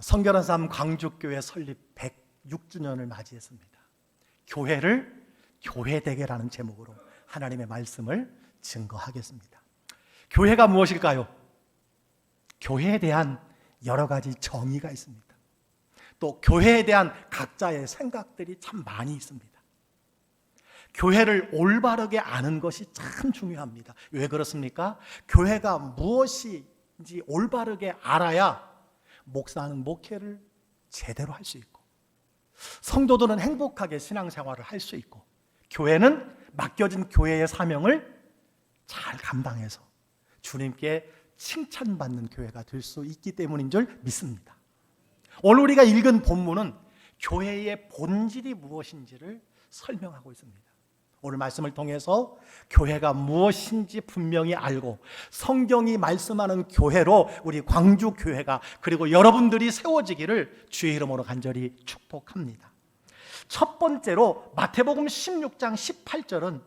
성결한 삶 광주교회 설립 106주년을 맞이했습니다. 교회를 교회되게라는 제목으로 하나님의 말씀을 증거하겠습니다. 교회가 무엇일까요? 교회에 대한 여러 가지 정의가 있습니다. 또 교회에 대한 각자의 생각들이 참 많이 있습니다. 교회를 올바르게 아는 것이 참 중요합니다. 왜 그렇습니까? 교회가 무엇인지 올바르게 알아야 목사는 목회를 제대로 할 수 있고, 성도들은 행복하게 신앙생활을 할 수 있고, 교회는 맡겨진 교회의 사명을 잘 감당해서 주님께 칭찬받는 교회가 될 수 있기 때문인 줄 믿습니다. 오늘 우리가 읽은 본문은 교회의 본질이 무엇인지를 설명하고 있습니다. 오늘 말씀을 통해서 교회가 무엇인지 분명히 알고 성경이 말씀하는 교회로 우리 광주교회가 그리고 여러분들이 세워지기를 주의 이름으로 간절히 축복합니다. 첫 번째로 마태복음 16장 18절은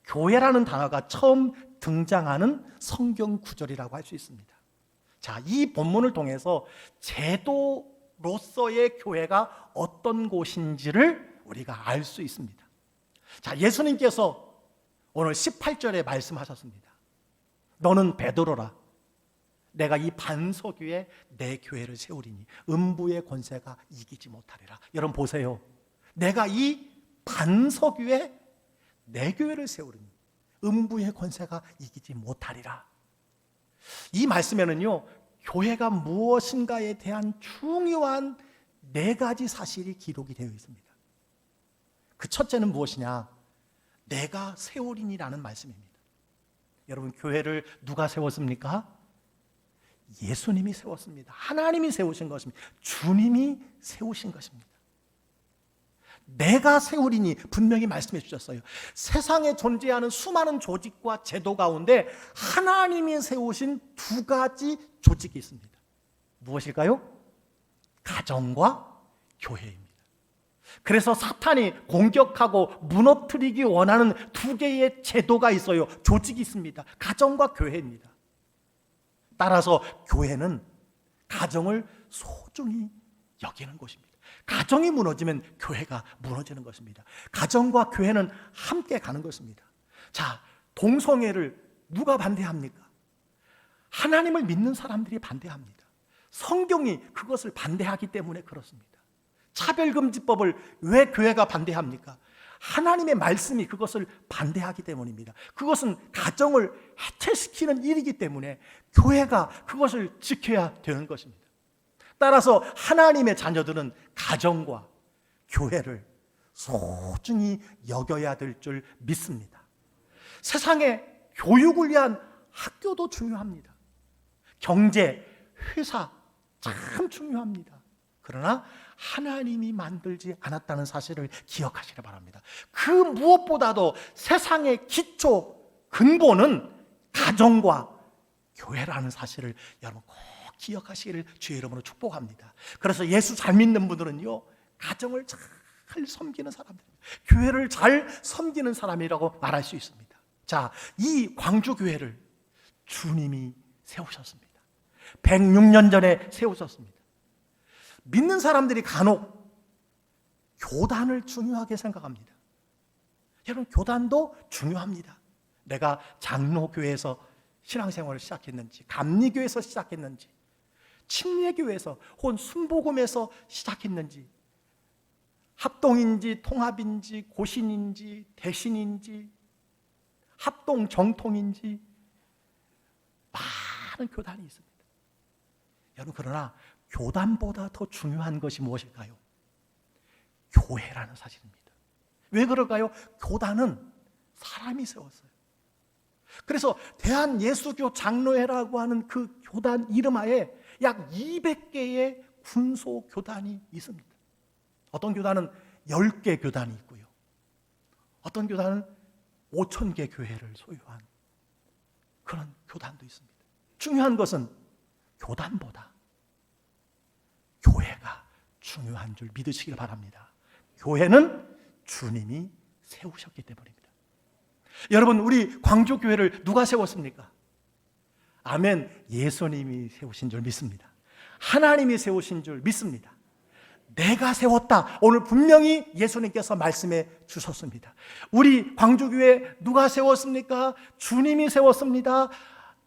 교회라는 단어가 처음 등장하는 성경 구절이라고 할 수 있습니다. 자, 이 본문을 통해서 제도로서의 교회가 어떤 곳인지를 우리가 알 수 있습니다. 자, 예수님께서 오늘 18절에 말씀하셨습니다. 너는 베드로라. 내가 이 반석 위에 내 교회를 세우리니 음부의 권세가 이기지 못하리라. 여러분 보세요. 내가 이 반석 위에 내 교회를 세우리니 음부의 권세가 이기지 못하리라. 이 말씀에는요, 교회가 무엇인가에 대한 중요한 4가지 사실이 기록이 되어 있습니다. 그 첫째는 무엇이냐? 내가 세우리니라는 말씀입니다. 여러분, 교회를 누가 세웠습니까? 예수님이 세웠습니다. 하나님이 세우신 것입니다. 주님이 세우신 것입니다. 내가 세우리니 분명히 말씀해 주셨어요. 세상에 존재하는 수많은 조직과 제도 가운데 하나님이 세우신 2가지 조직이 있습니다. 무엇일까요? 가정과 교회입니다. 그래서 사탄이 공격하고 무너뜨리기 원하는 2개의 제도가 있어요. 조직이 있습니다. 가정과 교회입니다. 따라서 교회는 가정을 소중히 여기는 곳입니다. 가정이 무너지면 교회가 무너지는 것입니다. 가정과 교회는 함께 가는 것입니다. 자, 동성애를 누가 반대합니까? 하나님을 믿는 사람들이 반대합니다. 성경이 그것을 반대하기 때문에 그렇습니다. 차별금지법을 왜 교회가 반대합니까? 하나님의 말씀이 그것을 반대하기 때문입니다. 그것은 가정을 해체시키는 일이기 때문에 교회가 그것을 지켜야 되는 것입니다. 따라서 하나님의 자녀들은 가정과 교회를 소중히 여겨야 될 줄 믿습니다. 세상에 교육을 위한 학교도 중요합니다. 경제, 회사 참 중요합니다. 그러나 하나님이 만들지 않았다는 사실을 기억하시기 바랍니다. 그 무엇보다도 세상의 기초, 근본은 가정과 교회라는 사실을 여러분 꼭 기억하시기를 주의 이름으로 축복합니다. 그래서 예수 잘 믿는 분들은요, 가정을 잘 섬기는 사람들입니다. 교회를 잘 섬기는 사람이라고 말할 수 있습니다. 자, 이 광주교회를 주님이 세우셨습니다. 106년 전에 세우셨습니다. 믿는 사람들이 간혹 교단을 중요하게 생각합니다. 여러분, 교단도 중요합니다. 내가 장로교회에서 신앙생활을 시작했는지, 감리교회에서 시작했는지, 침례교회에서 혹은 순복음에서 시작했는지, 합동인지 통합인지 고신인지 대신인지 합동 정통인지 많은 교단이 있습니다. 여러분, 그러나 교단보다 더 중요한 것이 무엇일까요? 교회라는 사실입니다. 왜 그럴까요? 교단은 사람이 세웠어요. 그래서 대한예수교 장로회라고 하는 그 교단 이름하에 약 200개의 군소 교단이 있습니다. 어떤 교단은 10개 교단이 있고요. 어떤 교단은 5,000개 교회를 소유한 그런 교단도 있습니다. 중요한 것은 교단보다 교회가 중요한 줄 믿으시길 바랍니다. 교회는 주님이 세우셨기 때문입니다. 여러분, 우리 광주교회를 누가 세웠습니까? 아멘, 예수님이 세우신 줄 믿습니다. 하나님이 세우신 줄 믿습니다. 내가 세웠다. 오늘 분명히 예수님께서 말씀해 주셨습니다. 우리 광주교회 누가 세웠습니까? 주님이 세웠습니다.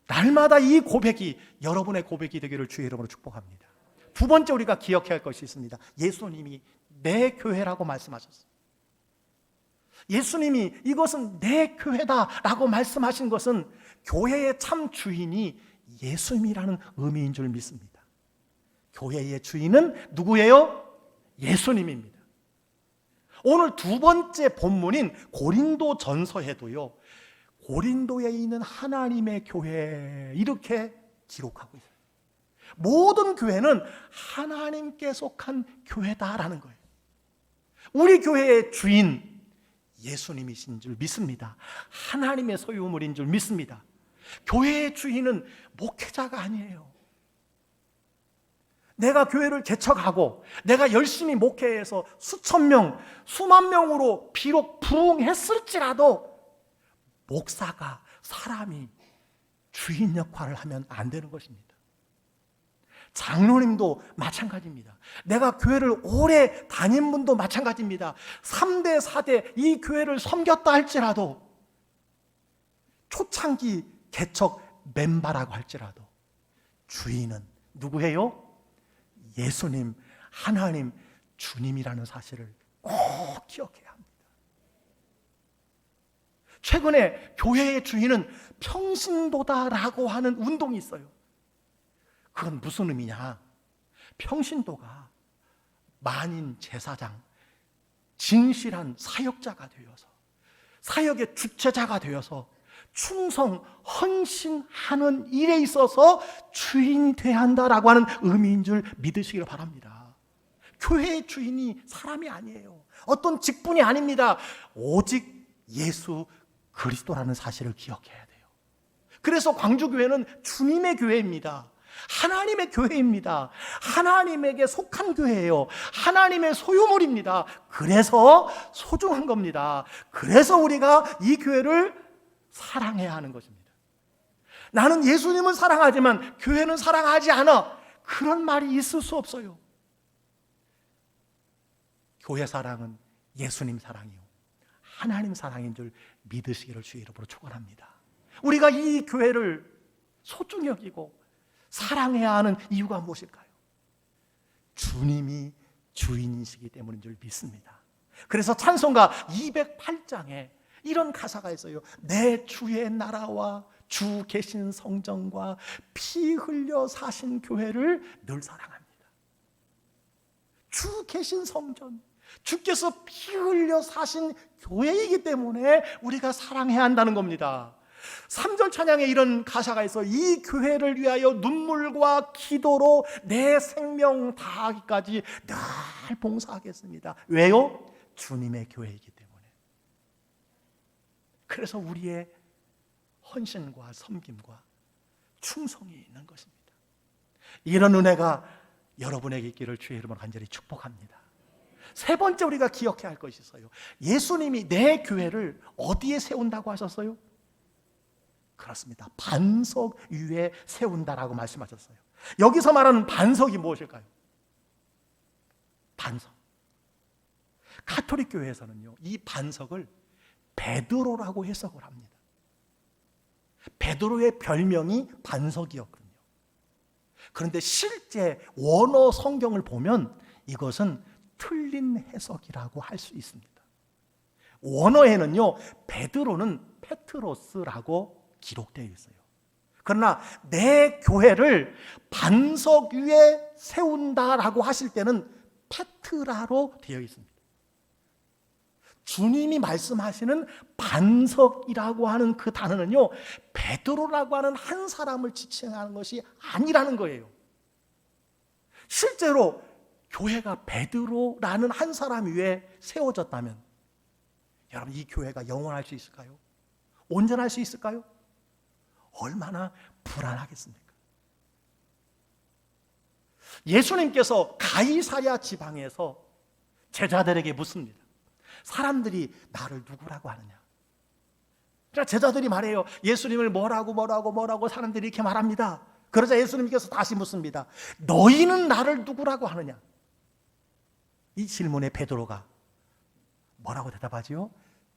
날마다 이 고백이 여러분의 고백이 되기를 주의 이름으로 축복합니다. 두 번째 우리가 기억해야 할 것이 있습니다. 예수님이 내 교회라고 말씀하셨어요. 예수님이 이것은 내 교회다라고 말씀하신 것은 교회의 참 주인이 예수님이라는 의미인 줄 믿습니다. 교회의 주인은 누구예요? 예수님입니다. 오늘 두 번째 본문인 고린도 전서에도요, 고린도에 있는 하나님의 교회 이렇게 기록하고 있어요. 모든 교회는 하나님께 속한 교회다라는 거예요. 우리 교회의 주인 예수님이신 줄 믿습니다. 하나님의 소유물인 줄 믿습니다. 교회의 주인은 목회자가 아니에요. 내가 교회를 개척하고 내가 열심히 목회해서 수천 명, 수만 명으로 비록 부흥했을지라도 목사가, 사람이 주인 역할을 하면 안 되는 것입니다. 장로님도 마찬가지입니다. 내가 교회를 오래 다닌 분도 마찬가지입니다. 3대, 4대 이 교회를 섬겼다 할지라도, 초창기 개척 멤버라고 할지라도 주인은 누구예요? 예수님, 하나님, 주님이라는 사실을 꼭 기억해야 합니다. 최근에 교회의 주인은 평신도다라고 하는 운동이 있어요. 그건 무슨 의미냐? 평신도가 만인 제사장, 진실한 사역자가 되어서, 사역의 주체자가 되어서 충성, 헌신하는 일에 있어서 주인이 돼야 한다라고 하는 의미인 줄 믿으시기를 바랍니다. 교회의 주인이 사람이 아니에요. 어떤 직분이 아닙니다. 오직 예수 그리스도라는 사실을 기억해야 돼요. 그래서 광주교회는 주님의 교회입니다. 하나님의 교회입니다. 하나님에게 속한 교회예요. 하나님의 소유물입니다. 그래서 소중한 겁니다. 그래서 우리가 이 교회를 사랑해야 하는 것입니다. 나는 예수님을 사랑하지만 교회는 사랑하지 않아. 그런 말이 있을 수 없어요. 교회 사랑은 예수님 사랑이요, 하나님 사랑인 줄 믿으시기를 주의 이름으로 축원합니다. 우리가 이 교회를 소중히 여기고 사랑해야 하는 이유가 무엇일까요? 주님이 주인이시기 때문인 줄 믿습니다. 그래서 찬송가 208장에 이런 가사가 있어요. 내 주의 나라와 주 계신 성전과 피 흘려 사신 교회를 늘 사랑합니다. 주 계신 성전, 주께서 피 흘려 사신 교회이기 때문에 우리가 사랑해야 한다는 겁니다. 3절 찬양에 이런 가사가 있어. 이 교회를 위하여 눈물과 기도로 내 생명 다하기까지 늘 봉사하겠습니다. 왜요? 주님의 교회이기 때문에. 그래서 우리의 헌신과 섬김과 충성이 있는 것입니다. 이런 은혜가 여러분에게 있기를 주의 이름으로 간절히 축복합니다. 세 번째 우리가 기억해야 할 것이 있어요. 예수님이 내 교회를 어디에 세운다고 하셨어요? 그렇습니다. 반석 위에 세운다라고 말씀하셨어요. 여기서 말하는 반석이 무엇일까요? 반석. 가톨릭 교회에서는요, 이 반석을 베드로라고 해석을 합니다. 베드로의 별명이 반석이었거든요. 그런데 실제 원어 성경을 보면 이것은 틀린 해석이라고 할 수 있습니다. 원어에는요, 베드로는 페트로스라고 기록되어 있어요. 그러나 내 교회를 반석 위에 세운다라고 하실 때는 페트라로 되어 있습니다. 주님이 말씀하시는 반석이라고 하는 그 단어는요, 베드로라고 하는 한 사람을 지칭하는 것이 아니라는 거예요. 실제로 교회가 베드로라는 한 사람 위에 세워졌다면 여러분, 이 교회가 영원할 수 있을까요? 온전할 수 있을까요? 얼마나 불안하겠습니까? 예수님께서 가이사랴 지방에서 제자들에게 묻습니다. 사람들이 나를 누구라고 하느냐? 그러니까 제자들이 말해요. 예수님을 뭐라고 사람들이 이렇게 말합니다. 그러자 예수님께서 다시 묻습니다. 너희는 나를 누구라고 하느냐? 이 질문에 베드로가 뭐라고 대답하지요?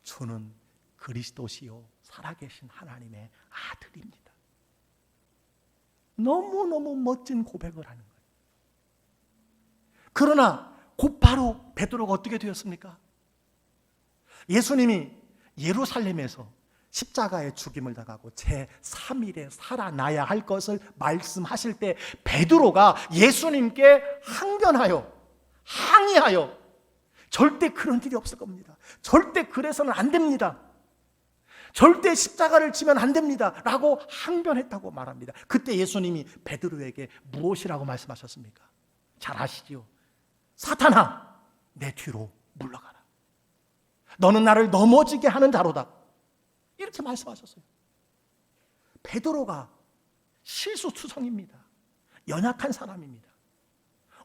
주는 그리스도시요 살아계신 하나님의 아들입니다. 너무너무 멋진 고백을 하는 거예요. 그러나 곧바로 베드로가 어떻게 되었습니까? 예수님이 예루살렘에서 십자가에 죽임을 당하고 제3일에 살아나야 할 것을 말씀하실 때 베드로가 예수님께 항의하여 절대 그런 일이 없을 겁니다. 절대 그래서는 안 됩니다. 절대 십자가를 지면 안 됩니다 라고 항변했다고 말합니다. 그때 예수님이 베드로에게 무엇이라고 말씀하셨습니까? 잘 아시지요? 사탄아, 내 뒤로 물러가라. 너는 나를 넘어지게 하는 자로다. 이렇게 말씀하셨어요. 베드로가 실수투성입니다. 연약한 사람입니다.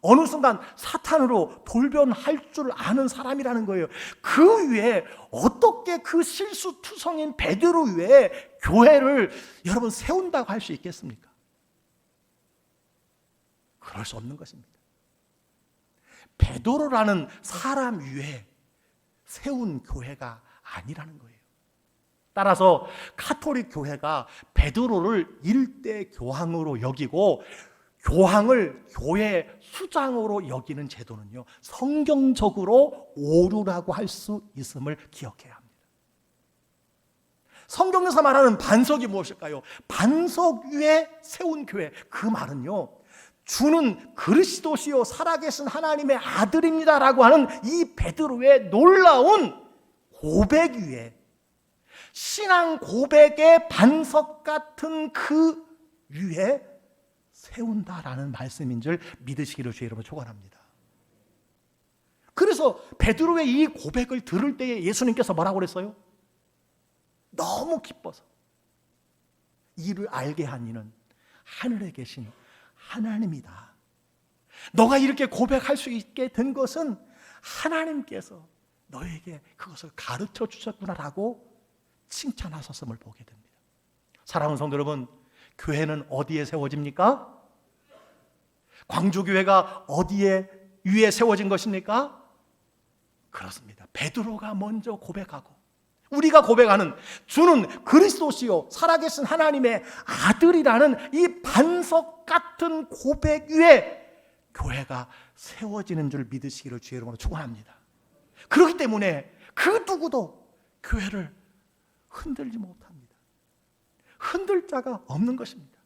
어느 순간 사탄으로 돌변할 줄 아는 사람이라는 거예요. 그 위에 어떻게 그 실수투성인 베드로 위에 교회를 여러분 세운다고 할 수 있겠습니까? 그럴 수 없는 것입니다. 베드로라는 사람 위에 세운 교회가 아니라는 거예요. 따라서 가톨릭 교회가 베드로를 일대 교황으로 여기고 교황을 교회 수장으로 여기는 제도는요, 성경적으로 오류라고 할 수 있음을 기억해야 합니다. 성경에서 말하는 반석이 무엇일까요? 반석 위에 세운 교회, 그 말은요, 주는 그리스도시요 살아계신 하나님의 아들입니다라고 하는 이 베드로의 놀라운 고백 위에, 신앙 고백의 반석 같은 그 위에 세운다라는 말씀인 줄 믿으시기를 주의 이름으로 축원합니다. 그래서 베드로의 이 고백을 들을 때에 예수님께서 뭐라고 그랬어요? 너무 기뻐서 이를 알게 한 이는 하늘에 계신 하나님이다. 너가 이렇게 고백할 수 있게 된 것은 하나님께서 너에게 그것을 가르쳐 주셨구나라고 칭찬하셨음을 보게 됩니다. 사랑하는 성도 여러분, 교회는 어디에 세워집니까? 광주교회가 어디에 위에 세워진 것입니까? 그렇습니다. 베드로가 먼저 고백하고 우리가 고백하는 주는 그리스도시요 살아계신 하나님의 아들이라는 이 반석 같은 고백 위에 교회가 세워지는 줄 믿으시기를 주의 이름으로 축원합니다. 그렇기 때문에 그 누구도 교회를 흔들지 못합니다. 흔들 자가 없는 것입니다.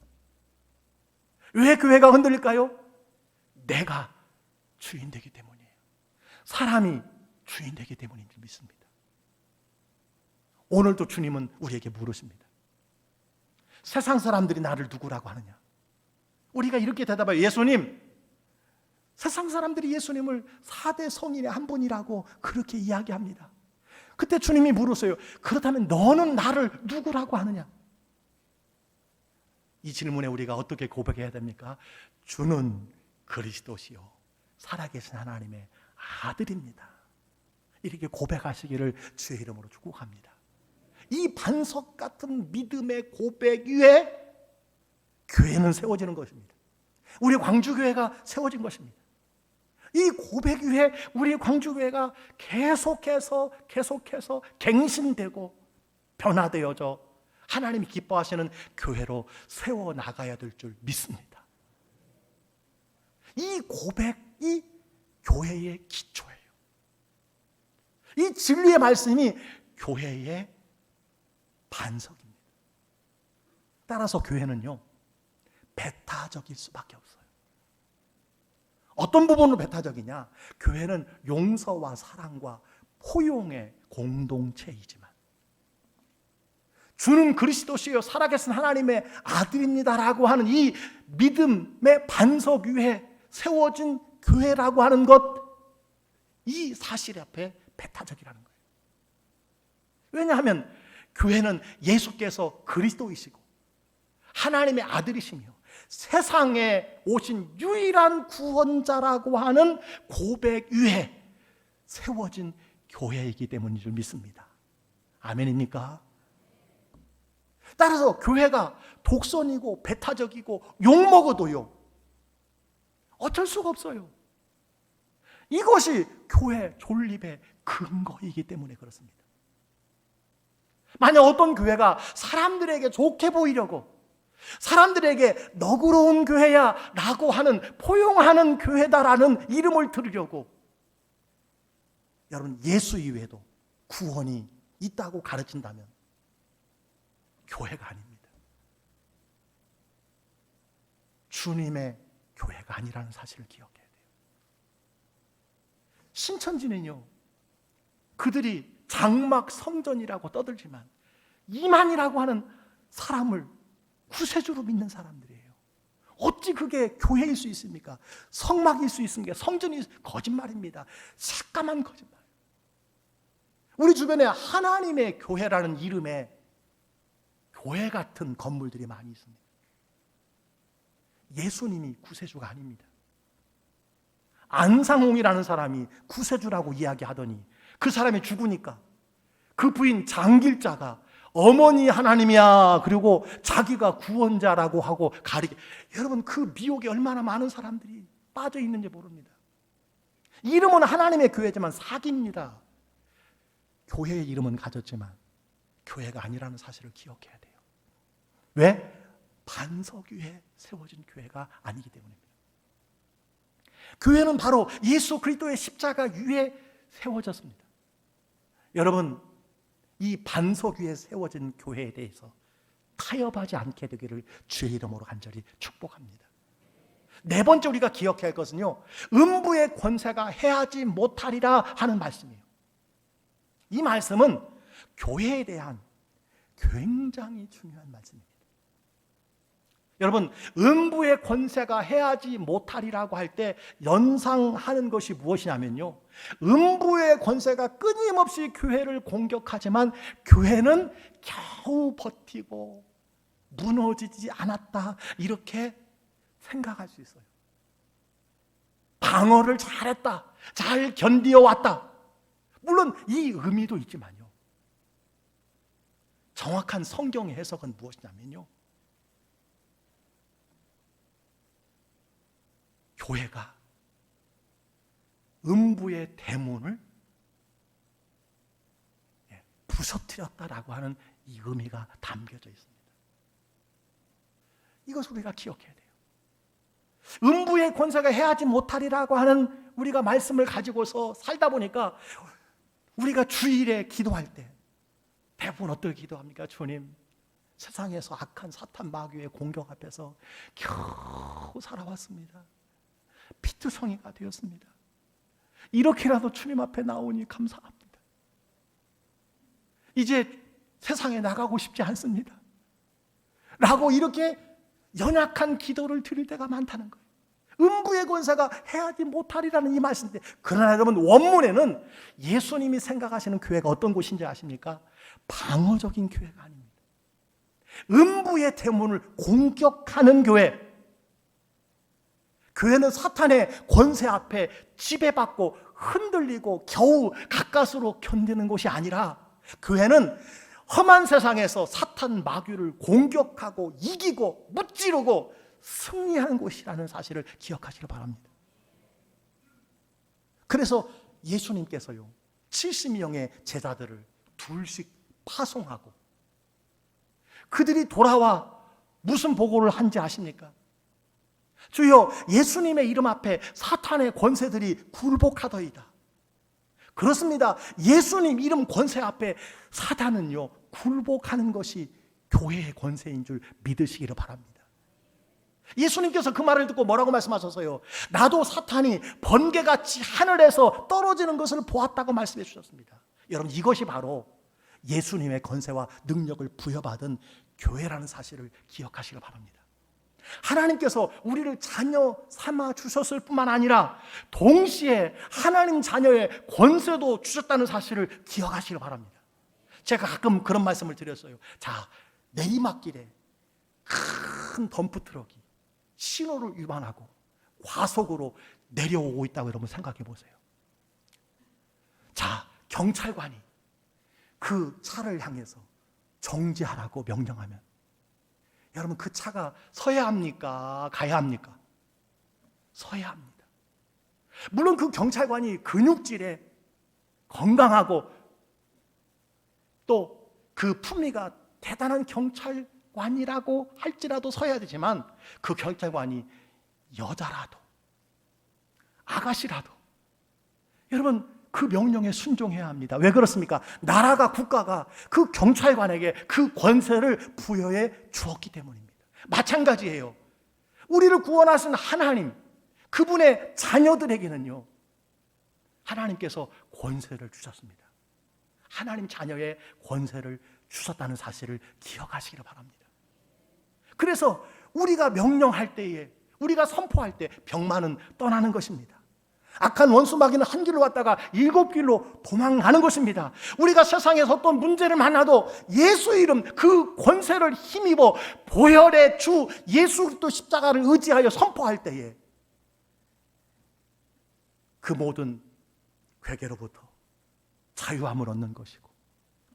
왜 교회가 흔들릴까요? 내가 주인 되기 때문이에요. 사람이 주인 되기 때문인 줄 믿습니다. 오늘도 주님은 우리에게 물으십니다. 세상 사람들이 나를 누구라고 하느냐? 우리가 이렇게 대답해요. 예수님, 세상 사람들이 예수님을 4대 성인의 한 분이라고 그렇게 이야기합니다. 그때 주님이 물으세요. 그렇다면 너는 나를 누구라고 하느냐? 이 질문에 우리가 어떻게 고백해야 됩니까? 주는 그리스도시요 살아계신 하나님의 아들입니다. 이렇게 고백하시기를 주의 이름으로 축복합니다. 이 반석 같은 믿음의 고백 위에 교회는 세워지는 것입니다. 우리 광주교회가 세워진 것입니다. 이 고백 위에 우리 광주교회가 계속해서 갱신되고 변화되어져 하나님이 기뻐하시는 교회로 세워나가야 될 줄 믿습니다. 이 고백이 교회의 기초예요. 이 진리의 말씀이 교회의 반석입니다. 따라서 교회는요, 배타적일 수밖에 없어요. 어떤 부분으로 배타적이냐? 교회는 용서와 사랑과 포용의 공동체이지만 주는 그리스도시요 살아계신 하나님의 아들입니다라고 하는 이 믿음의 반석 위에 세워진 교회라고 하는 것, 이 사실 앞에 배타적이라는 거예요. 왜냐하면 교회는 예수께서 그리스도이시고 하나님의 아들이시며 세상에 오신 유일한 구원자라고 하는 고백 위에 세워진 교회이기 때문인 줄 믿습니다. 아멘입니까? 따라서 교회가 독선이고 배타적이고 욕먹어도요, 어쩔 수가 없어요. 이것이 교회 존립의 근거이기 때문에 그렇습니다. 만약 어떤 교회가 사람들에게 좋게 보이려고, 사람들에게 너그러운 교회야 라고 하는, 포용하는 교회다라는 이름을 들으려고, 여러분, 예수 이외에도 구원이 있다고 가르친다면 교회가 아닙니다. 주님의 교회가 아니라는 사실을 기억해야 돼요. 신천지는요, 그들이 장막 성전이라고 떠들지만 이만이라고 하는 사람을 구세주로 믿는 사람들이에요. 어찌 그게 교회일 수 있습니까? 성막일 수 있습니까? 성전이 거짓말입니다. 새까만 거짓말. 우리 주변에 하나님의 교회라는 이름의 교회 같은 건물들이 많이 있습니다. 예수님이 구세주가 아닙니다. 안상홍이라는 사람이 구세주라고 이야기하더니 그 사람이 죽으니까 그 부인 장길자가 어머니 하나님이야, 그리고 자기가 구원자라고 하고 가리게. 여러분, 그 미혹에 얼마나 많은 사람들이 빠져 있는지 모릅니다. 이름은 하나님의 교회지만 사기입니다. 교회의 이름은 가졌지만 교회가 아니라는 사실을 기억해야 돼요. 왜? 반석 위에 세워진 교회가 아니기 때문입니다. 교회는 바로 예수 그리스도의 십자가 위에 세워졌습니다. 여러분, 이 반석 위에 세워진 교회에 대해서 타협하지 않게 되기를 주의 이름으로 간절히 축복합니다. 네 번째 우리가 기억해야 할 것은요, 음부의 권세가 해하지 못하리라 하는 말씀이에요. 이 말씀은 교회에 대한 굉장히 중요한 말씀입니다. 여러분, 음부의 권세가 해하지 못하리라고 할 때 연상하는 것이 무엇이냐면요, 음부의 권세가 끊임없이 교회를 공격하지만 교회는 겨우 버티고 무너지지 않았다, 이렇게 생각할 수 있어요. 방어를 잘했다, 잘 견디어왔다. 물론 이 의미도 있지만요, 정확한 성경의 해석은 무엇이냐면요, 교회가 음부의 대문을 부서뜨렸다라고 하는 이 의미가 담겨져 있습니다. 이것을 우리가 기억해야 돼요. 음부의 권세가 해하지 못하리라고 하는 우리가 말씀을 가지고서 살다 보니까 우리가 주일에 기도할 때 대부분 어떻게 기도합니까? 주님, 세상에서 악한 사탄 마귀의 공격 앞에서 겨우 살아왔습니다. 피투성이가 되었습니다. 이렇게라도 주님 앞에 나오니 감사합니다. 이제 세상에 나가고 싶지 않습니다. 라고 이렇게 연약한 기도를 드릴 때가 많다는 거예요. 음부의 권세가 해하지 못하리라는 이 말씀인데, 그러나 여러분, 원문에는 예수님이 생각하시는 교회가 어떤 곳인지 아십니까? 방어적인 교회가 아닙니다. 음부의 대문을 공격하는 교회. 교회는 사탄의 권세 앞에 지배받고 흔들리고 겨우 가까스로 견디는 것이 아니라, 교회는 험한 세상에서 사탄 마귀를 공격하고 이기고 무찌르고 승리하는 곳이라는 사실을 기억하시기 바랍니다. 그래서 예수님께서요, 70명의 제자들을 둘씩 파송하고 그들이 돌아와 무슨 보고를 한지 아십니까? 주여, 예수님의 이름 앞에 사탄의 권세들이 굴복하더이다. 그렇습니다. 예수님 이름 권세 앞에 사탄은요, 굴복하는 것이 교회의 권세인 줄 믿으시기를 바랍니다. 예수님께서 그 말을 듣고 뭐라고 말씀하셨어요? 나도 사탄이 번개같이 하늘에서 떨어지는 것을 보았다고 말씀해 주셨습니다. 여러분, 이것이 바로 예수님의 권세와 능력을 부여받은 교회라는 사실을 기억하시길 바랍니다. 하나님께서 우리를 자녀 삼아 주셨을 뿐만 아니라 동시에 하나님 자녀의 권세도 주셨다는 사실을 기억하시길 바랍니다. 제가 가끔 그런 말씀을 드렸어요. 자, 내리막길에 큰 덤프트럭이 신호를 위반하고 과속으로 내려오고 있다고 여러분 생각해 보세요. 자, 경찰관이 그 차를 향해서 정지하라고 명령하면 여러분 그 차가 서야 합니까? 가야 합니까? 서야 합니다. 물론 그 경찰관이 근육질에 건강하고 또 그 품위가 대단한 경찰관이라고 할지라도 서야 되지만 그 경찰관이 여자라도 아가씨라도 여러분 그 명령에 순종해야 합니다. 왜 그렇습니까? 나라가 국가가 그 경찰관에게 그 권세를 부여해 주었기 때문입니다. 마찬가지예요. 우리를 구원하신 하나님, 그분의 자녀들에게는요 하나님께서 권세를 주셨습니다. 하나님 자녀의 권세를 주셨다는 사실을 기억하시기를 바랍니다. 그래서 우리가 명령할 때에, 우리가 선포할 때 병만은 떠나는 것입니다. 악한 원수 마귀는 한 길로 왔다가 7길로 도망가는 것입니다. 우리가 세상에서 어떤 문제를 만나도 예수 이름 그 권세를 힘입어 보혈의 주 예수 그리스도 십자가를 의지하여 선포할 때에 그 모든 괴계로부터 자유함을 얻는 것이고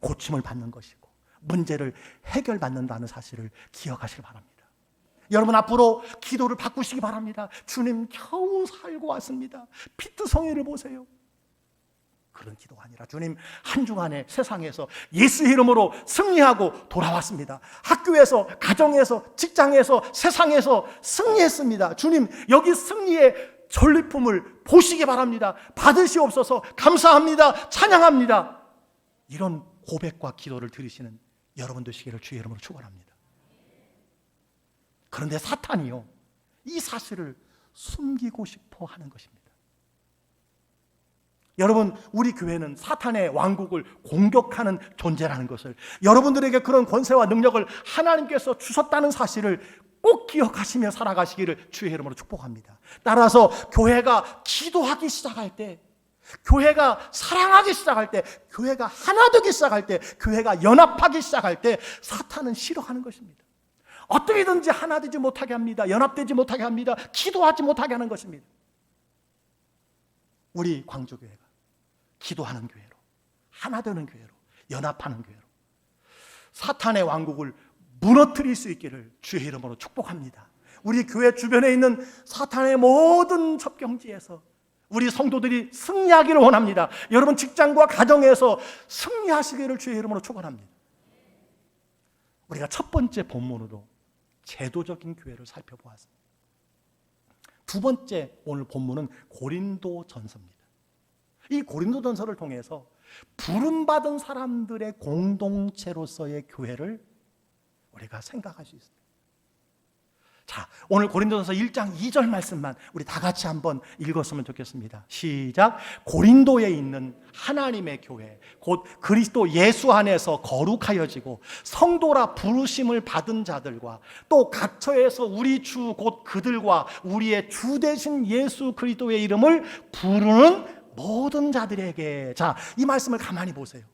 고침을 받는 것이고 문제를 해결받는다는 사실을 기억하시기 바랍니다. 여러분 앞으로 기도를 바꾸시기 바랍니다. 주님 겨우 살고 왔습니다. 피트성회를 보세요. 그런 기도가 아니라 주님 한 주간에 세상에서 예수 이름으로 승리하고 돌아왔습니다. 학교에서, 가정에서, 직장에서, 세상에서 승리했습니다. 주님 여기 승리의 전리품을 보시기 바랍니다. 받으시옵소서. 감사합니다. 찬양합니다. 이런 고백과 기도를 드리시는 여러분 되시기를 주의 이름으로 축원합니다. 그런데 사탄이요 이 사실을 숨기고 싶어 하는 것입니다. 여러분 우리 교회는 사탄의 왕국을 공격하는 존재라는 것을, 여러분들에게 그런 권세와 능력을 하나님께서 주셨다는 사실을 꼭 기억하시며 살아가시기를 주의 이름으로 축복합니다. 따라서 교회가 기도하기 시작할 때, 교회가 사랑하기 시작할 때, 교회가 하나 되기 시작할 때, 교회가 연합하기 시작할 때 사탄은 싫어하는 것입니다. 어떻게든지 하나 되지 못하게 합니다. 연합되지 못하게 합니다. 기도하지 못하게 하는 것입니다. 우리 광주교회가 기도하는 교회로, 하나 되는 교회로, 연합하는 교회로 사탄의 왕국을 무너뜨릴 수 있기를 주의 이름으로 축복합니다. 우리 교회 주변에 있는 사탄의 모든 접경지에서 우리 성도들이 승리하기를 원합니다. 여러분 직장과 가정에서 승리하시기를 주의 이름으로 축원합니다. 우리가 첫 번째 본문으로 제도적인 교회를 살펴보았습니다. 두 번째 오늘 본문은 고린도전서입니다. 이 고린도전서를 통해서 부름받은 사람들의 공동체로서의 교회를 우리가 생각할 수 있습니다. 자, 오늘 고린도전서 1장 2절 말씀만 우리 다 같이 한번 읽었으면 좋겠습니다. 시작. 고린도에 있는 하나님의 교회, 곧 그리스도 예수 안에서 거룩하여지고 성도라 부르심을 받은 자들과 또 각처에서 우리 주 곧 그들과 우리의 주 되신 예수 그리스도의 이름을 부르는 모든 자들에게. 자, 이 말씀을 가만히 보세요.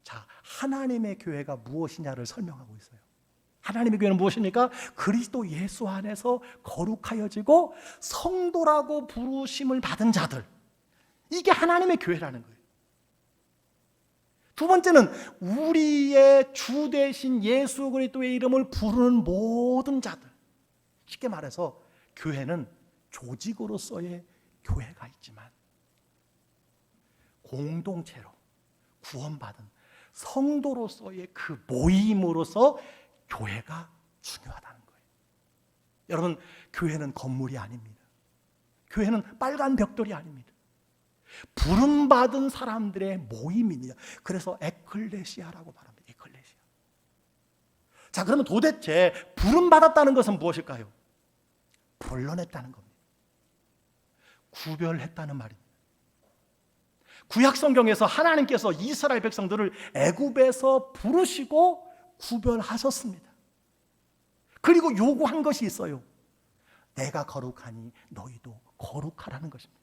자, 하나님의 교회가 무엇이냐를 설명하고 있어요. 하나님의 교회는 무엇입니까? 그리스도 예수 안에서 거룩하여지고 성도라고 부르심을 받은 자들. 이게 하나님의 교회라는 거예요. 두 번째는 우리의 주 되신 예수 그리스도의 이름을 부르는 모든 자들. 쉽게 말해서 교회는 조직으로서의 교회가 있지만 공동체로 구원받은 성도로서의 그 모임으로서 교회가 중요하다는 거예요. 여러분, 교회는 건물이 아닙니다. 교회는 빨간 벽돌이 아닙니다. 부름받은 사람들의 모임입니다. 그래서 에클레시아라고 말합니다. 에클레시아. 자, 그러면 도대체 부름받았다는 것은 무엇일까요? 불러냈다는 겁니다. 구별했다는 말입니다. 구약 성경에서 하나님께서 이스라엘 백성들을 애굽에서 부르시고 구별하셨습니다. 그리고 요구한 것이 있어요. 내가 거룩하니 너희도 거룩하라는 것입니다.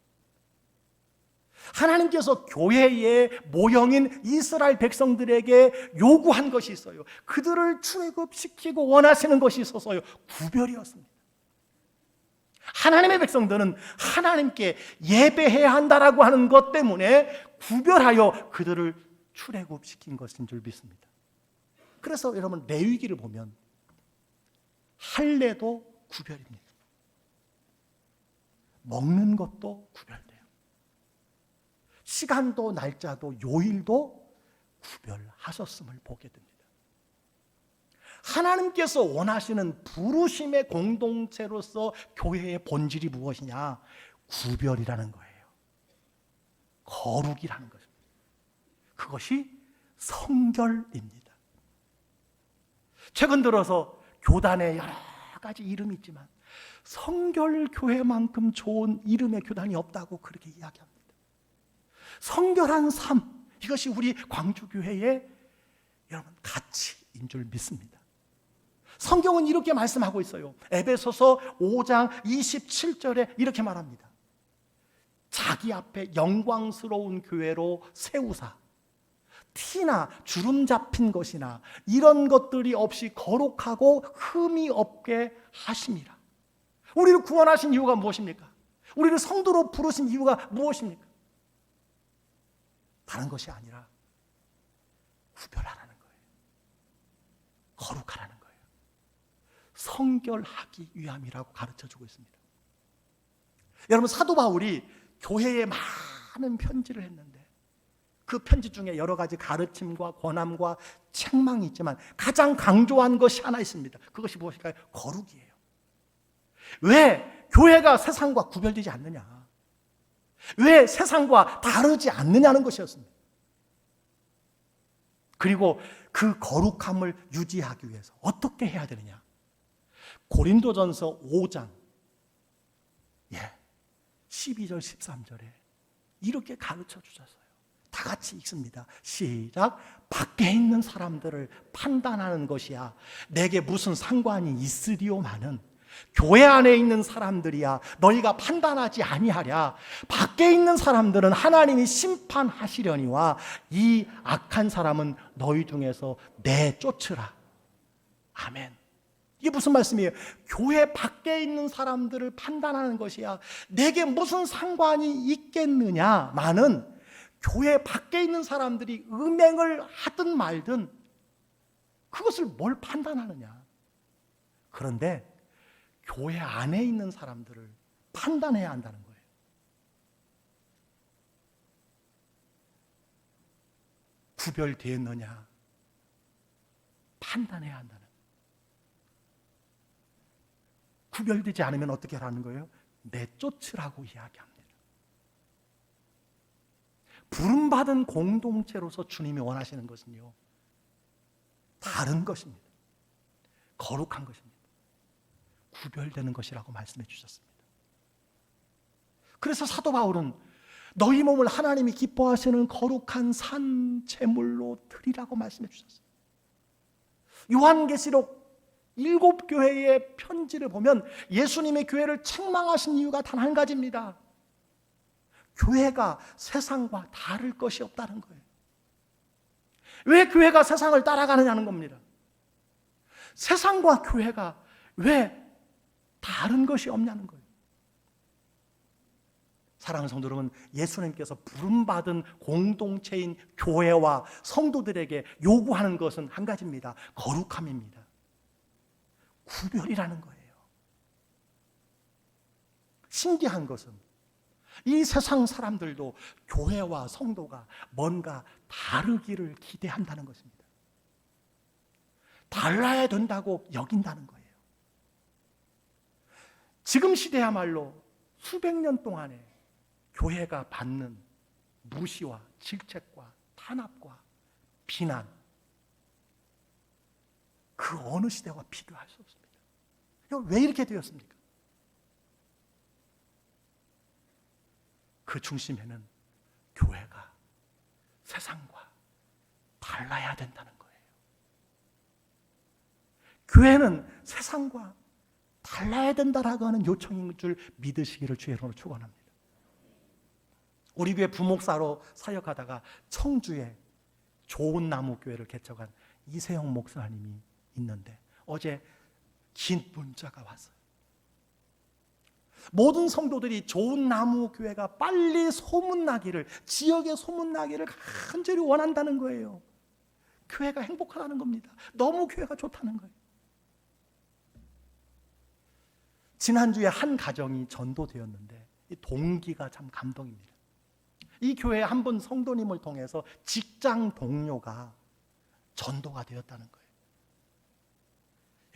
하나님께서 교회의 모형인 이스라엘 백성들에게 요구한 것이 있어요. 그들을 출애굽시키고 원하시는 것이 있어서요. 구별이었습니다. 하나님의 백성들은 하나님께 예배해야 한다라고 하는 것 때문에 구별하여 그들을 출애굽시킨 것인 줄 믿습니다. 그래서 여러분 레위기를 보면 할례도 구별입니다. 먹는 것도 구별돼요. 시간도 날짜도 요일도 구별하셨음을 보게 됩니다. 하나님께서 원하시는 부르심의 공동체로서 교회의 본질이 무엇이냐? 구별이라는 거예요. 거룩이라는 것입니다. 그것이 성결입니다. 최근 들어서 교단에 여러 가지 이름이 있지만 성결교회만큼 좋은 이름의 교단이 없다고 그렇게 이야기합니다. 성결한 삶, 이것이 우리 광주교회의 여러분 가치인 줄 믿습니다. 성경은 이렇게 말씀하고 있어요. 에베소서 5장 27절에 이렇게 말합니다. 자기 앞에 영광스러운 교회로 세우사 티나 주름 잡힌 것이나 이런 것들이 없이 거룩하고 흠이 없게 하심이라. 우리를 구원하신 이유가 무엇입니까? 우리를 성도로 부르신 이유가 무엇입니까? 다른 것이 아니라 구별하라는 거예요. 거룩하라는 거예요. 성결하기 위함이라고 가르쳐주고 있습니다. 여러분, 사도 바울이 교회에 많은 편지를 했는데 그 편지 중에 여러 가지 가르침과 권함과 책망이 있지만 가장 강조한 것이 하나 있습니다. 그것이 무엇일까요? 거룩이에요. 왜 교회가 세상과 구별되지 않느냐? 왜 세상과 다르지 않느냐는 것이었습니다. 그리고 그 거룩함을 유지하기 위해서 어떻게 해야 되느냐? 고린도전서 5장 12절 13절에 이렇게 가르쳐 주셨어요. 다 같이 읽습니다. 시작. 밖에 있는 사람들을 판단하는 것이야 내게 무슨 상관이 있으리오마는 교회 안에 있는 사람들이야 너희가 판단하지 아니하랴. 밖에 있는 사람들은 하나님이 심판하시려니와 이 악한 사람은 너희 중에서 내쫓으라. 아멘. 이게 무슨 말씀이에요? 교회 밖에 있는 사람들을 판단하는 것이야 내게 무슨 상관이 있겠느냐마는 교회 밖에 있는 사람들이 음행을 하든 말든 그것을 뭘 판단하느냐. 그런데 교회 안에 있는 사람들을 판단해야 한다는 거예요. 구별되었느냐 판단해야 한다는 거예요. 구별되지 않으면 어떻게 하라는 거예요? 내쫓으라고 이야기합니다. 부름받은 공동체로서 주님이 원하시는 것은요 다른 것입니다. 거룩한 것입니다. 구별되는 것이라고 말씀해 주셨습니다. 그래서 사도 바울은 너희 몸을 하나님이 기뻐하시는 거룩한 산 제물로 드리라고 말씀해 주셨어요. 요한계시록 7교회의 편지를 보면 예수님의 교회를 책망하신 이유가 단 한 가지입니다. 교회가 세상과 다를 것이 없다는 거예요. 왜 교회가 세상을 따라가느냐는 겁니다. 세상과 교회가 왜 다른 것이 없냐는 거예요. 사랑하는 성도 여러분, 예수님께서 부름받은 공동체인 교회와 성도들에게 요구하는 것은 한 가지입니다. 거룩함입니다. 구별이라는 거예요. 신기한 것은 이 세상 사람들도 교회와 성도가 뭔가 다르기를 기대한다는 것입니다. 달라야 된다고 여긴다는 거예요. 지금 시대야말로 수백 년 동안에 교회가 받는 무시와 질책과 탄압과 비난, 그 어느 시대와 비교할 수 없습니다. 왜 이렇게 되었습니까? 그 중심에는 교회가 세상과 달라야 된다는 거예요. 교회는 세상과 달라야 된다라고 하는 요청인 줄 믿으시기를 주의 이름으로 축원합니다. 우리 교회 부목사로 사역하다가 청주에 좋은 나무 교회를 개척한 이세영 목사님이 있는데 어제 긴 문자가 왔어요. 모든 성도들이 좋은 나무 교회가 빨리 소문나기를, 지역에 소문나기를 간절히 원한다는 거예요. 교회가 행복하다는 겁니다. 너무 교회가 좋다는 거예요. 지난주에 한 가정이 전도되었는데 이 동기가 참 감동입니다. 이 교회 한 분 성도님을 통해서 직장 동료가 전도가 되었다는 거예요.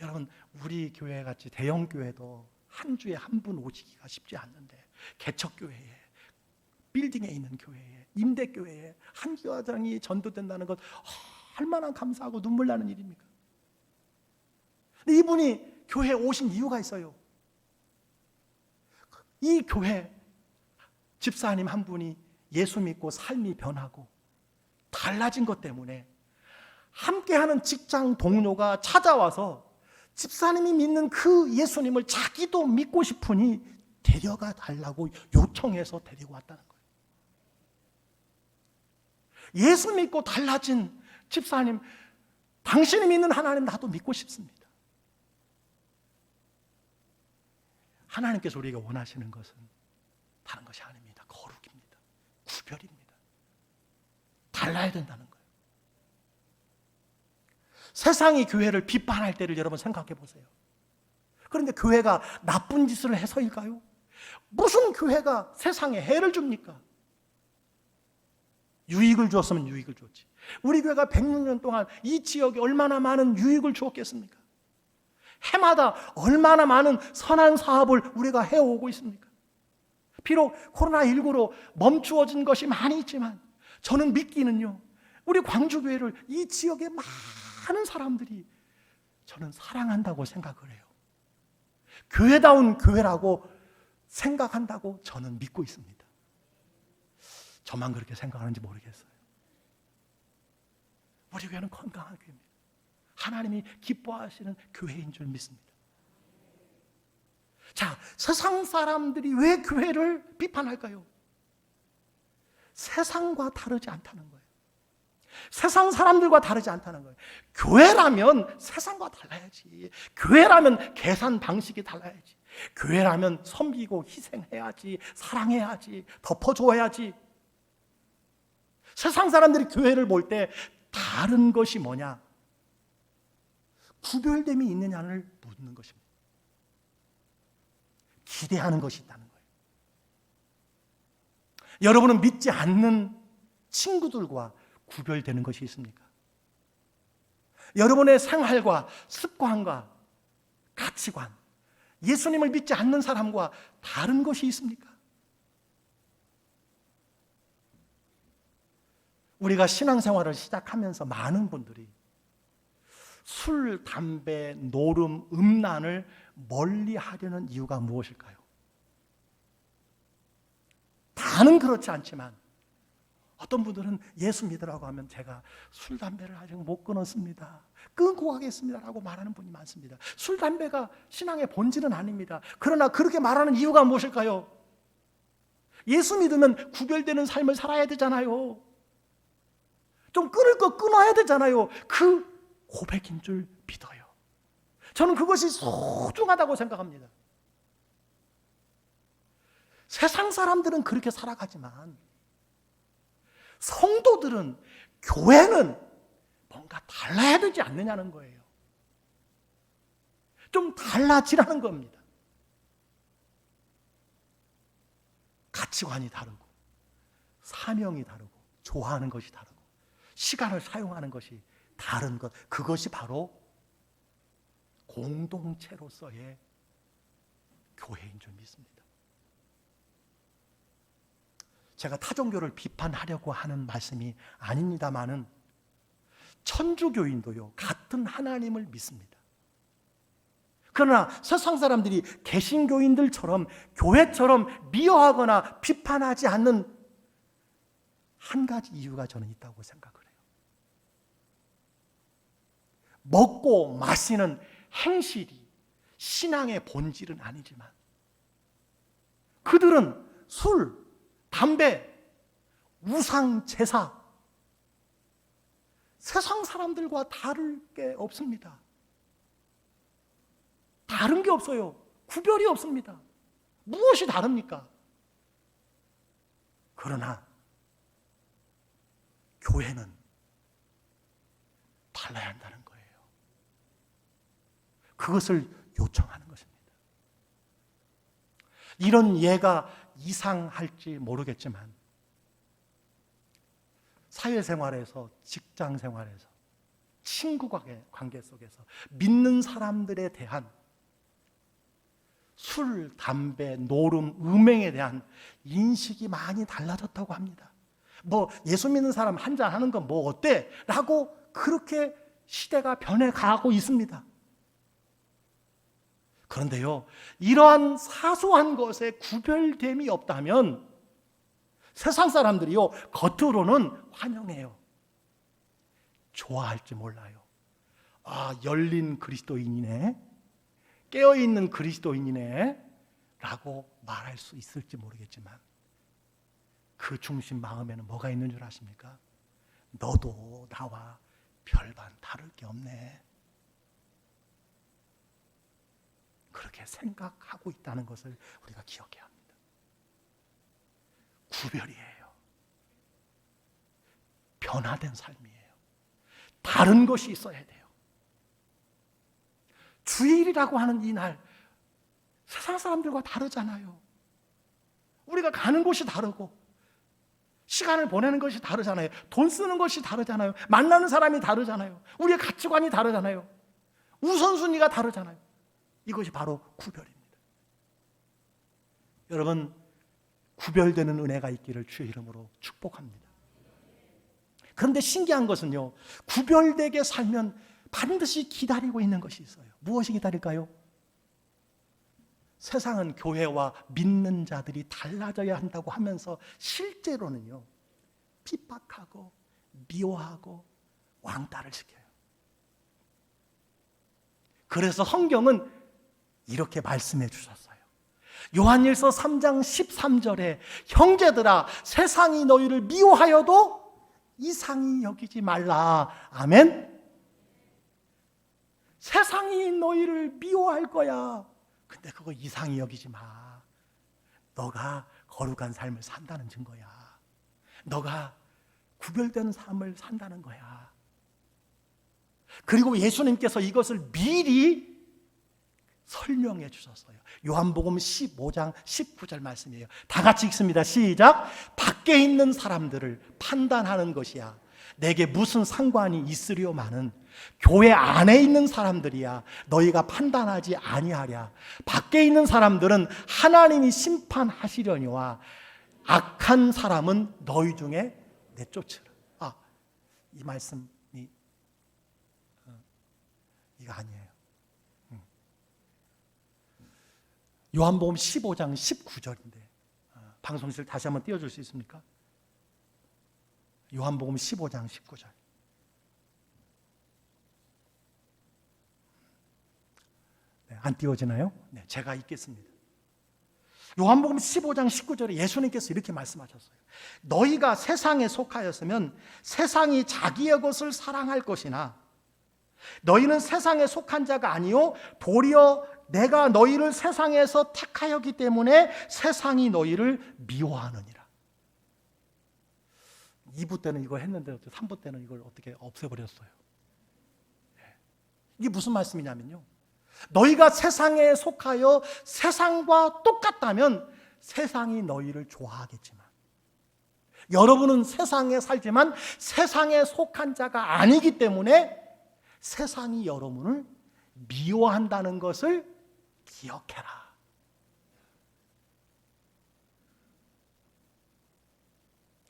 여러분, 우리 교회 같이 대형 교회도 한 주에 한 분 오시기가 쉽지 않는데, 개척교회에, 빌딩에 있는 교회에, 임대교회에 한 교회장이 전도된다는 것 얼마나 감사하고 눈물 나는 일입니까? 근데 이분이 교회에 오신 이유가 있어요. 이 교회 집사님 한 분이 예수 믿고 삶이 변하고 달라진 것 때문에 함께하는 직장 동료가 찾아와서 집사님이 믿는 그 예수님을 자기도 믿고 싶으니 데려가 달라고 요청해서 데리고 왔다는 거예요. 예수 믿고 달라진 집사님, 당신이 믿는 하나님 나도 믿고 싶습니다. 하나님께서 우리가 원하시는 것은 다른 것이 아닙니다. 거룩입니다. 구별입니다. 달라야 된다는 거예요. 세상이 교회를 비판할 때를 여러분 생각해 보세요. 그런데 교회가 나쁜 짓을 해서일까요? 무슨 교회가 세상에 해를 줍니까? 유익을 주었으면 유익을 줬지. 우리 교회가 106년 동안 이 지역에 얼마나 많은 유익을 주었겠습니까? 해마다 얼마나 많은 선한 사업을 우리가 해오고 있습니까? 비록 코로나19로 멈추어진 것이 많이 있지만 저는 믿기는요, 우리 광주교회를 이 지역의 많은 사람들이 저는 사랑한다고 생각을 해요. 교회다운 교회라고 생각한다고 저는 믿고 있습니다. 저만 그렇게 생각하는지 모르겠어요. 우리 교회는 건강한 교회입니다. 하나님이 기뻐하시는 교회인 줄 믿습니다. 자, 세상 사람들이 왜 교회를 비판할까요? 세상과 다르지 않다는 거예요. 세상 사람들과 다르지 않다는 거예요. 교회라면 세상과 달라야지. 교회라면 계산 방식이 달라야지. 교회라면 섬기고 희생해야지. 사랑해야지. 덮어줘야지. 세상 사람들이 교회를 볼 때 다른 것이 뭐냐? 구별됨이 있느냐를 묻는 것입니다. 기대하는 것이 있다는 거예요. 여러분은 믿지 않는 친구들과 구별되는 것이 있습니까? 여러분의 생활과 습관과 가치관, 예수님을 믿지 않는 사람과 다른 것이 있습니까? 우리가 신앙생활을 시작하면서 많은 분들이 술, 담배, 노름, 음란을 멀리 하려는 이유가 무엇일까요? 다는 그렇지 않지만 어떤 분들은 예수 믿으라고 하면 제가 술, 담배를 아직 못 끊었습니다. 끊고 가겠습니다 라고 말하는 분이 많습니다. 술, 담배가 신앙의 본질은 아닙니다. 그러나 그렇게 말하는 이유가 무엇일까요? 예수 믿으면 구별되는 삶을 살아야 되잖아요. 좀 끊을 거 끊어야 되잖아요. 그 고백인 줄 믿어요. 저는 그것이 소중하다고 생각합니다. 세상 사람들은 그렇게 살아가지만 성도들은, 교회는 뭔가 달라야 되지 않느냐는 거예요. 좀 달라지라는 겁니다. 가치관이 다르고 사명이 다르고 좋아하는 것이 다르고 시간을 사용하는 것이 다른 것, 그것이 바로 공동체로서의 교회인 줄 믿습니다. 제가 타종교를 비판하려고 하는 말씀이 아닙니다마는 천주교인도요, 같은 하나님을 믿습니다. 그러나 세상 사람들이 개신교인들처럼 교회처럼 미워하거나 비판하지 않는 한 가지 이유가 저는 있다고 생각을 해요. 먹고 마시는 행실이 신앙의 본질은 아니지만 그들은 술, 담배, 우상 제사, 세상 사람들과 다를 게 없습니다. 다른 게 없어요. 구별이 없습니다. 무엇이 다릅니까? 그러나 교회는 달라야 한다는 거예요. 그것을 요청하는 것입니다. 이런 예가 이상할지 모르겠지만 사회생활에서, 직장생활에서, 친구 관계 속에서 믿는 사람들에 대한 술, 담배, 노름, 음행에 대한 인식이 많이 달라졌다고 합니다. 뭐 예수 믿는 사람 한잔 하는 건 뭐 어때? 라고 그렇게 시대가 변해가고 있습니다. 그런데요, 이러한 사소한 것에 구별됨이 없다면 세상 사람들이요, 겉으로는 환영해요. 좋아할지 몰라요. 아, 열린 그리스도인이네, 깨어있는 그리스도인이네 라고 말할 수 있을지 모르겠지만 그 중심 마음에는 뭐가 있는 줄 아십니까? 너도 나와 별반 다를 게 없네, 그렇게 생각하고 있다는 것을 우리가 기억해야 합니다. 구별이에요. 변화된 삶이에요. 다른 것이 있어야 돼요. 주일이라고 하는 이 날, 세상 사람들과 다르잖아요. 우리가 가는 곳이 다르고 시간을 보내는 것이 다르잖아요. 돈 쓰는 것이 다르잖아요. 만나는 사람이 다르잖아요. 우리의 가치관이 다르잖아요. 우선순위가 다르잖아요. 이것이 바로 구별입니다. 여러분, 구별되는 은혜가 있기를 주의 이름으로 축복합니다. 그런데 신기한 것은요, 구별되게 살면 반드시 기다리고 있는 것이 있어요. 무엇이 기다릴까요? 세상은 교회와 믿는 자들이 달라져야 한다고 하면서 실제로는요, 핍박하고 미워하고 왕따를 시켜요. 그래서 성경은 이렇게 말씀해 주셨어요. 요한일서 3장 13절에 형제들아, 세상이 너희를 미워하여도 이상히 여기지 말라. 아멘. 세상이 너희를 미워할 거야. 근데 그거 이상히 여기지 마. 너가 거룩한 삶을 산다는 증거야. 너가 구별된 삶을 산다는 거야. 그리고 예수님께서 이것을 미리 설명해 주셨어요. 요한복음 15장 19절 말씀이에요. 다 같이 읽습니다. 시작. 밖에 있는 사람들을 판단하는 것이야 내게 무슨 상관이 있으려마는 교회 안에 있는 사람들이야 너희가 판단하지 아니하랴. 밖에 있는 사람들은 하나님이 심판하시려니와 악한 사람은 너희 중에 내쫓으라. 이 말씀이 이거 아니에요. 요한복음 15장 19절인데 방송실 다시 한번 띄워줄 수 있습니까? 요한복음 15장 19절. 네, 안 띄워지나요? 네, 제가 읽겠습니다. 요한복음 15장 19절에 예수님께서 이렇게 말씀하셨어요. 너희가 세상에 속하였으면 세상이 자기의 것을 사랑할 것이나 너희는 세상에 속한 자가 아니요 도리어 내가 너희를 세상에서 택하였기 때문에 세상이 너희를 미워하느니라. 2부 때는 이거 했는데 3부 때는 이걸 어떻게 없애버렸어요. 이게 무슨 말씀이냐면요, 너희가 세상에 속하여 세상과 똑같다면 세상이 너희를 좋아하겠지만 여러분은 세상에 살지만 세상에 속한 자가 아니기 때문에 세상이 여러분을 미워한다는 것을 기억해라.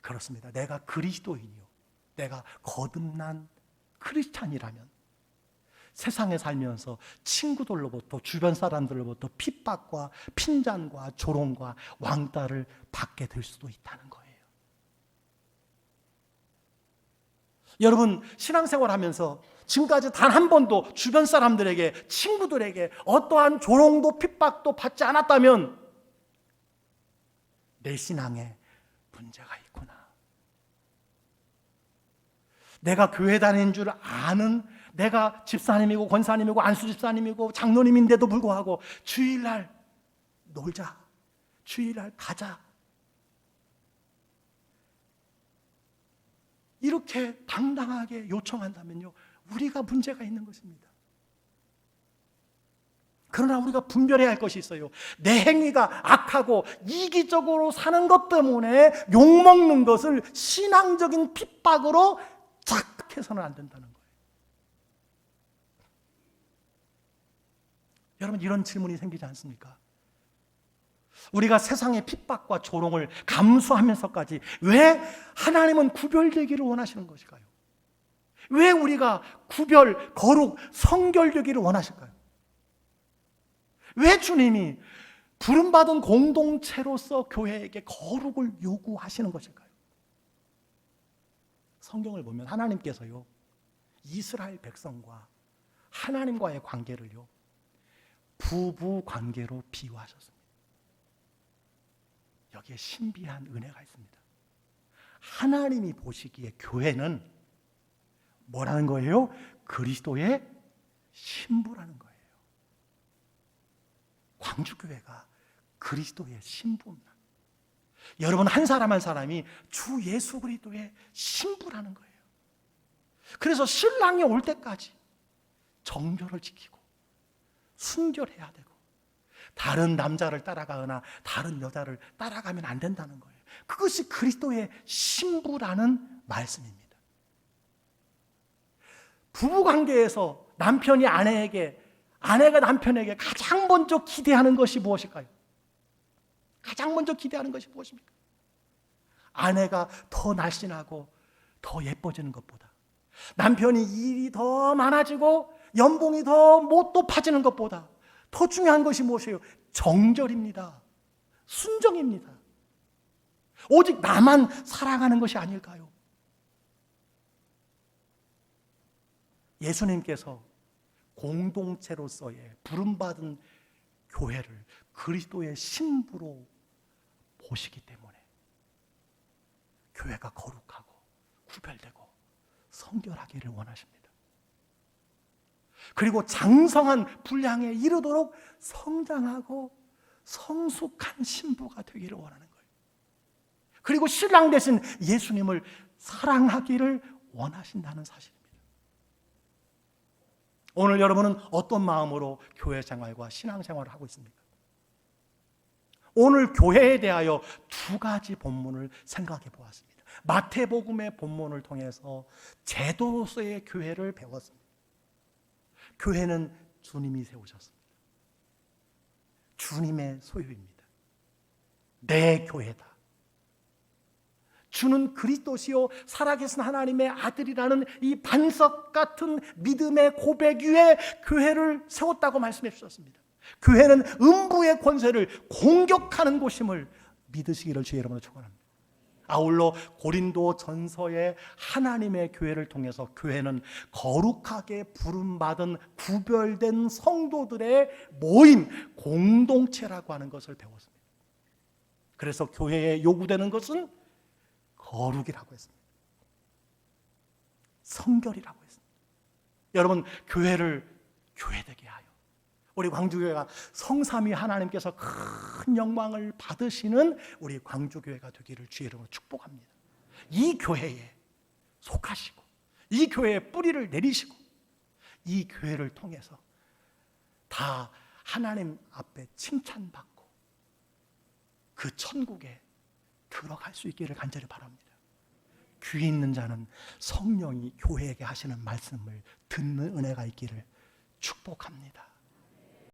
그렇습니다. 내가 그리스도인이요, 내가 거듭난 크리스찬이라면 세상에 살면서 친구들로부터, 주변 사람들로부터 핍박과 핀잔과 조롱과 왕따를 받게 될 수도 있다는 거예요. 여러분, 신앙생활 하면서 지금까지 단 한 번도 주변 사람들에게, 친구들에게 어떠한 조롱도 핍박도 받지 않았다면 내 신앙에 문제가 있구나. 내가 교회 다니는 줄 아는, 내가 집사님이고 권사님이고 안수 집사님이고 장로님인데도 불구하고 주일날 놀자, 주일날 가자. 이렇게 당당하게 요청한다면요, 우리가 문제가 있는 것입니다. 그러나 우리가 분별해야 할 것이 있어요. 내 행위가 악하고 이기적으로 사는 것 때문에 욕먹는 것을 신앙적인 핍박으로 착각해서는 안 된다는 거예요. 여러분, 이런 질문이 생기지 않습니까? 우리가 세상의 핍박과 조롱을 감수하면서까지 왜 하나님은 구별되기를 원하시는 것일까요? 왜 우리가 구별, 거룩, 성결되기를 원하실까요? 왜 주님이 부름받은 공동체로서 교회에게 거룩을 요구하시는 것일까요? 성경을 보면 하나님께서요, 이스라엘 백성과 하나님과의 관계를요, 부부 관계로 비유하셨습니다. 여기에 신비한 은혜가 있습니다. 하나님이 보시기에 교회는 뭐라는 거예요? 그리스도의 신부라는 거예요. 광주교회가 그리스도의 신부입니다. 여러분, 한 사람 한 사람이 주 예수 그리스도의 신부라는 거예요. 그래서 신랑이 올 때까지 정절을 지키고 순결해야 되고 다른 남자를 따라가거나 다른 여자를 따라가면 안 된다는 거예요. 그것이 그리스도의 신부라는 말씀입니다. 부부관계에서 남편이 아내에게, 아내가 남편에게 가장 먼저 기대하는 것이 무엇일까요? 가장 먼저 기대하는 것이 무엇입니까? 아내가 더 날씬하고 더 예뻐지는 것보다, 남편이 일이 더 많아지고 연봉이 더 못 높아지는 것보다 더 중요한 것이 무엇이에요? 정절입니다. 순정입니다. 오직 나만 사랑하는 것이 아닐까요? 예수님께서 공동체로서의 부름받은 교회를 그리스도의 신부로 보시기 때문에 교회가 거룩하고 구별되고 성결하기를 원하십니다. 그리고 장성한 분량에 이르도록 성장하고 성숙한 신부가 되기를 원하는 거예요. 그리고 신랑 되신 예수님을 사랑하기를 원하신다는 사실입니다. 오늘 여러분은 어떤 마음으로 교회 생활과 신앙 생활을 하고 있습니까? 오늘 교회에 대하여 두 가지 본문을 생각해 보았습니다. 마태복음의 본문을 통해서 제도로서의 교회를 배웠습니다. 교회는 주님이 세우셨습니다. 주님의 소유입니다. 내 교회다. 주는 그리스도시요 살아계신 하나님의 아들이라는 이 반석 같은 믿음의 고백 위에 교회를 세웠다고 말씀해 주셨습니다. 교회는 음부의 권세를 공격하는 곳임을 믿으시기를 주의 이름으로 축원합니다. 아울러 고린도 전서의 하나님의 교회를 통해서 교회는 거룩하게 부름받은 구별된 성도들의 모임, 공동체라고 하는 것을 배웠습니다. 그래서 교회에 요구되는 것은 거룩이라고 했습니다. 성결이라고 했습니다. 여러분, 교회를 교회되게 하여 우리 광주교회가 성삼위 하나님께서 큰 영광을 받으시는 우리 광주교회가 되기를 주의 이름으로 축복합니다. 이 교회에 속하시고 이 교회에 뿌리를 내리시고 이 교회를 통해서 다 하나님 앞에 칭찬받고 그 천국에 들어갈 수 있기를 간절히 바랍니다. 귀 있는 자는 성령이 교회에게 하시는 말씀을 듣는 은혜가 있기를 축복합니다.